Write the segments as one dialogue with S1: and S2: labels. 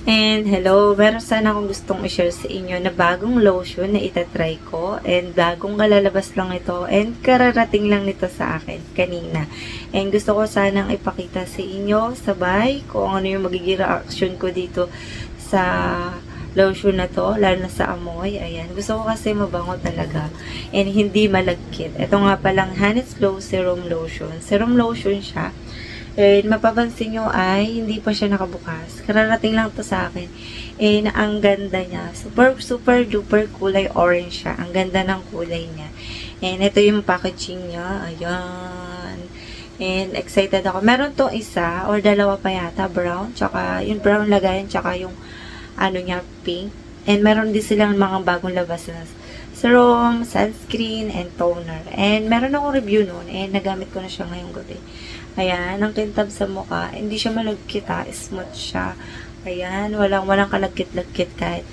S1: And hello, meron sana akong gustong i-share sa inyo na bagong lotion na itatry ko. And bagong kalalabas lang ito. And kararating lang nito sa akin kanina. And gusto ko sanang ipakita sa inyo sabay kung ano yung magiging reaction ko dito sa lotion na to, lalo na sa amoy. Ayan. Gusto ko kasi mabango talaga. And hindi malagkit. Ito nga palang Honey's Glow Serum Lotion. Serum lotion siya. And mapapansin nyo ay hindi pa siya nakabukas. Kararating lang to sa akin. And ang ganda niya. Super, super duper kulay orange siya. Ang ganda ng kulay niya. And ito yung packaging niya. Ayan. And excited ako. Meron tong isa or dalawa pa yata. Brown. Tsaka yung brown lagayan. Tsaka yung ano niya, pink. And meron din silang mga bagong labas na serum, sunscreen, and toner. And meron akong review nun. And nagamit ko na siya ngayong gabi. Ayan, ang kintab sa mukha. Hindi siya malagkit ha. Smooth siya. Ayan, walang kalagkit-lagkit kahit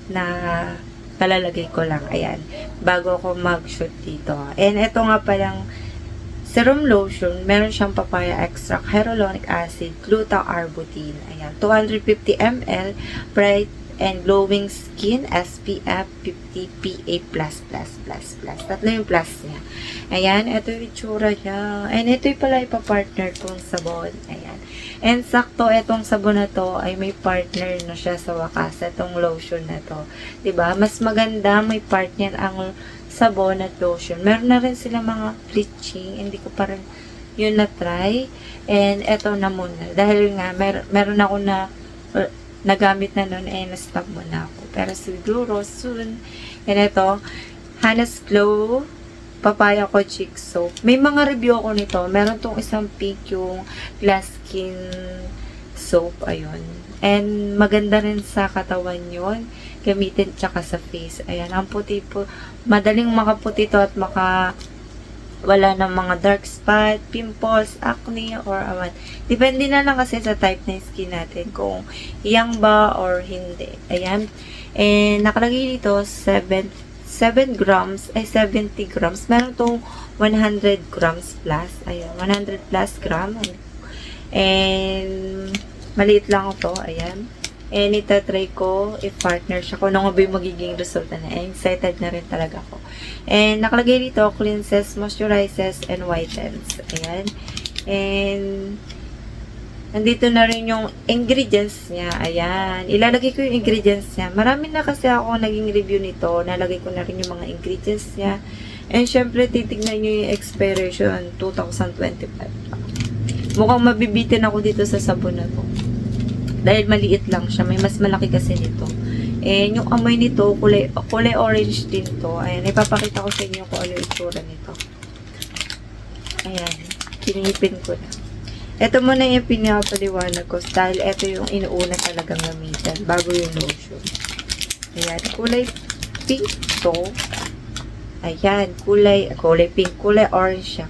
S1: na kalalagay ko lang. Ayan, bago ako mag-shoot dito. And ito nga palang serum lotion. Meron siyang papaya extract, hyaluronic acid, gluta-arbutin. Ayan, 250 ml, bright and glowing skin, SPF 50 PA+++++. Tatlo yung plus niya. Ayan, ito yung itsura niya. And ito yung pala ipapartner kong sabon. Ayan. And sakto, itong sabon na to ay may partner na siya sa wakas. Itong lotion na to. Diba? Mas maganda may partner ang sabon at lotion. Meron na rin sila mga bleaching. Hindi ko pa rin yun na-try. And ito na muna. Dahil nga, meron ako na nagamit na nun, na-stop mo na ako. Pero siguro, soon. And ito, Honey's Glow Papaya ko Chic Soap. May mga review ako nito. Meron tong isang pink yung glass skin soap. Ayun. And maganda rin sa katawan yun. Gamitin tsaka sa face. Ayan. Ang puti po. Madaling makaputi to at wala ng mga dark spot, pimples, acne, or awan. Depende na lang kasi sa type ng skin natin kung young ba or hindi. Ayan. And nakalagay dito 7 grams, ay 70 grams. Meron tong 100 grams plus. Ayan, 100 plus gram. And maliit lang ito. Ayan. And itatry ko if partner siya. Kung ano ba yung magiging resulta na. And excited na rin talaga ako. And nakalagay dito, cleanses, moisturizes, and whitens. Ayan. And nandito na rin yung ingredients niya. Ayan. Ilalagay ko yung ingredients niya. Marami na kasi ako naging review nito. Nalagay ko na rin yung mga ingredients niya. And syempre, titignan nyo yung expiration 2025. Mukhang mabibitin ako dito sa sabon na to. Dahil maliit lang siya. May mas malaki kasi nito. And yung amoy nito, kulay orange din to. Ayan, ipapakita ko sa inyo kung ano yung itsura nito. Ayan, kinipin ko na. Ito muna yung pinapaliwanag ko dahil ito yung inuuna talagang gamitan bago yung lotion. Ayan, kulay pink to. Ayan, kulay pink, kulay orange siya.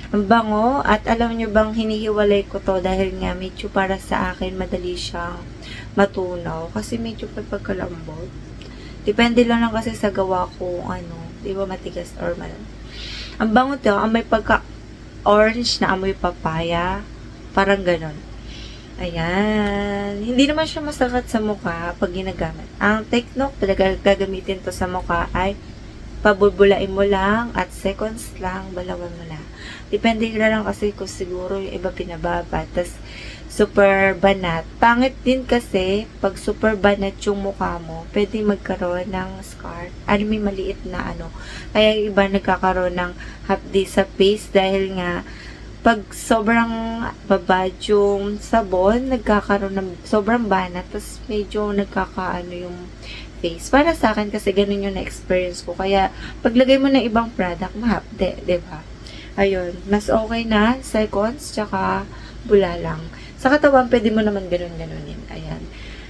S1: Ang bango, at alam nyo bang hinihiwalay ko to dahil nga medyo para sa akin madali siyang matunaw kasi medyo pagkalambot. Depende lang kasi sa gawa ko di ba matigas or malam. Ang bango to, ang may pagka-orange na amoy papaya, parang ganon. Ayan. Hindi naman siya masakit sa mukha pag ginagamit. Ang technique talaga gagamitin to sa mukha ay pabubulain mo lang at seconds lang, balawan mo na. Depende na lang kasi kung siguro yung iba pinababa. Tas super banat. Pangit din kasi pag super banat yung mukha mo, pwede magkaroon ng scar. May maliit na Kaya yung iba nagkakaroon ng hapdi sa face dahil nga pag sobrang babad yung sabon, nagkakaroon ng sobrang banat. Tas medyo yung face. Para sa akin kasi ganun yung na-experience ko. Kaya paglagay mo ng ibang product, mahapde, diba? Ayun, mas okay na, seconds, tsaka bula lang. Sa katawan, pwede mo naman ganun-ganunin. Ayan.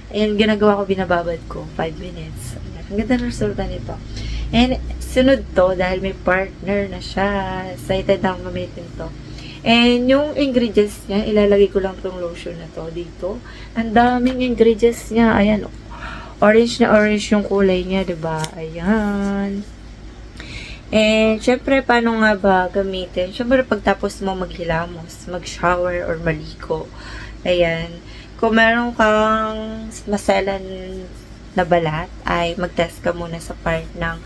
S1: Ayan, ginagawa ko, binababad ko, 5 minutes. Ayan. Ang ganda ng resulta nito. And, sunod to, dahil may partner na siya. Excited na akong gamitin to. And, yung ingredients niya, ilalagay ko lang tong lotion na to dito. Ang daming ingredients niya. Ayan, orange na orange yung kulay niya, diba? Ayan. And, syempre, paano nga ba gamitin? Syempre, pagtapos mo maghilamos, mag-shower, or maligo. Ayan. kung meron kang maselan na balat, ay mag-test ka muna sa part ng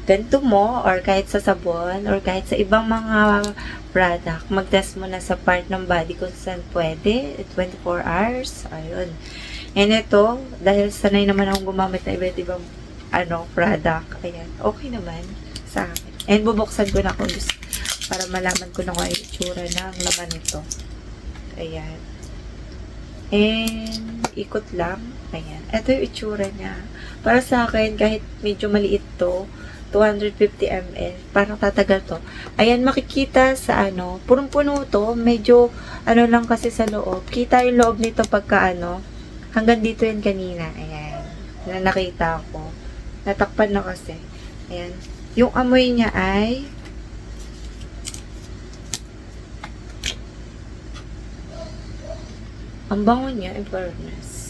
S1: ganito mo, or kahit sa sabon, or kahit sa ibang mga product, mag-test mo na sa part ng body kung saan pwede, 24 hours, ayun. And ito, dahil sanay naman akong gumamit na iba't ibang product, ayan, okay naman sa akin. And bubuksan ko na kung gusto, para malaman ko na kung ay itsura ng laman nito. Ayan. And, ikot lang, ayan. Ito yung itsura niya. Para sa akin, kahit medyo maliit to, 250 ml. Parang tatagal to. Ayan, makikita sa punong-puno to. Medyo, lang kasi sa loob. Kita yung loob nito pagka hanggang dito yan kanina. Ayan. Na nakita ko. Natakpan na kasi. Ayan. Yung amoy niya ay ang bango niya, in fairness.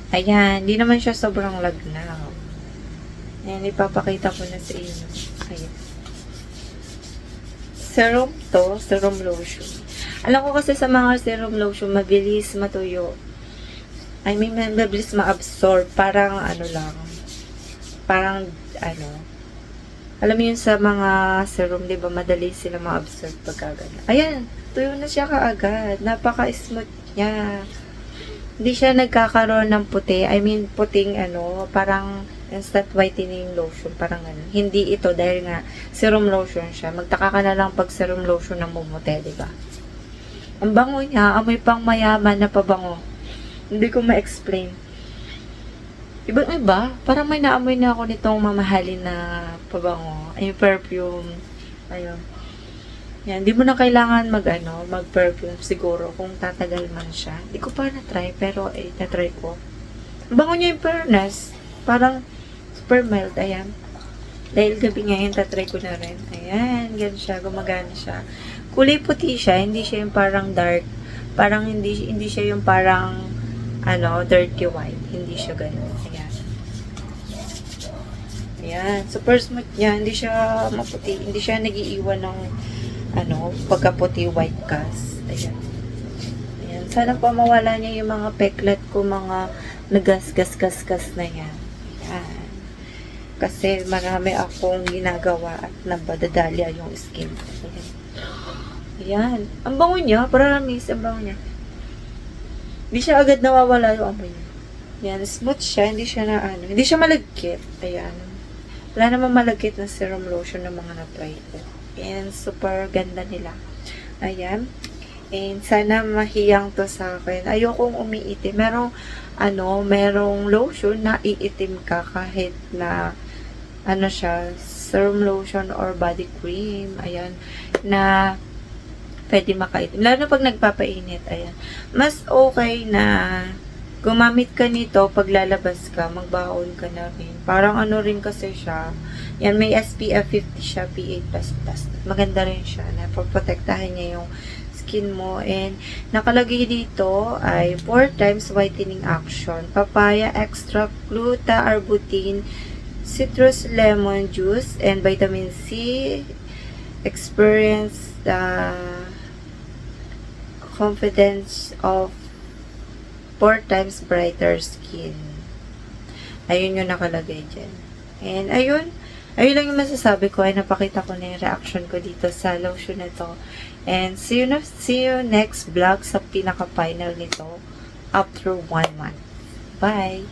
S1: Ayan, hindi naman siya sobrang lagnaw. Ayan, ipapakita ko na sa inyo. Ayan. Serum to, serum lotion. Alam ko kasi sa mga serum lotion, mabilis matuyo. I mean, mabilis ma-absorb. Parang lang. Parang, alam mo yun sa mga serum, di ba, madali sila ma-absorb pagka ganyan. Ayan, tuyo na siya kaagad. Napaka-smooth niya. Hindi siya nagkakaroon ng puti. I mean, puting parang instant whitening lotion. Parang Hindi ito dahil nga serum lotion siya. Magtaka ka na lang pag serum lotion na mumuti, diba? Ang bango niya, amoy pang mayaman na pabango. Hindi ko ma-explain. Ibang-iba. Parang may naamoy na ako nitong mamahalin na pabango. Ay, perfume. Ayun. Yan, di mo na kailangan mag-perfume siguro kung tatagal man siya. Di ko pa na-try, pero na-try ko. Ang bango niya yung fairness. Parang super mild, ayan. Dahil gabi ngayon, tatry ko na rin. Ayan, ganun siya, gumagana siya. Kulay puti siya, hindi siya yung parang dark. Parang hindi siya yung parang, dirty white. Hindi siya ganun. Ayan. Ayan, super smooth niya. Hindi siya maputi. Hindi siya nagiiwan ng pagkaputi white cast. Ayan. Ayan. Sana pa mawala niya yung mga peklat ko, mga nagas-gas-gas-gas na yan. Ayan. Kasi marami akong ginagawa at nabadadalya yung skin ko. Ayan. Ayan. Ang bango niya, promise, ang bango niya. Hindi siya agad nawawala yung amoy niya. Ayan, smooth siya, hindi siya hindi siya malagkit. Ayan. Wala namang malagkit na serum lotion ng mga na-try ko. And super ganda nila. Ayan. And sana mahiyang to sa akin. Ayokong umiitim. Merong lotion na iitim ka kahit na siya, serum lotion or body cream. Ayan. Na pwede makaitim. Lalo na pag nagpapainit. Ayan. Mas okay na gumamit ka nito pag lalabas ka, magbaon ka na rin. Parang rin kasi siya. Yan, may SPF 50 siya, PA++. Maganda rin siya na protektahan niya yung skin mo. And nakalagay dito ay 4 times whitening action. Papaya extract, gluta, arbutin, citrus lemon juice, and vitamin C. Experience the confidence of 4 times brighter skin. Ayun yung nakalagay dyan. And ayun lang yung masasabi ko, ay napakita ko na yung reaction ko dito sa lotion na to. And see you next vlog sa pinaka-final nito after 1 month. Bye!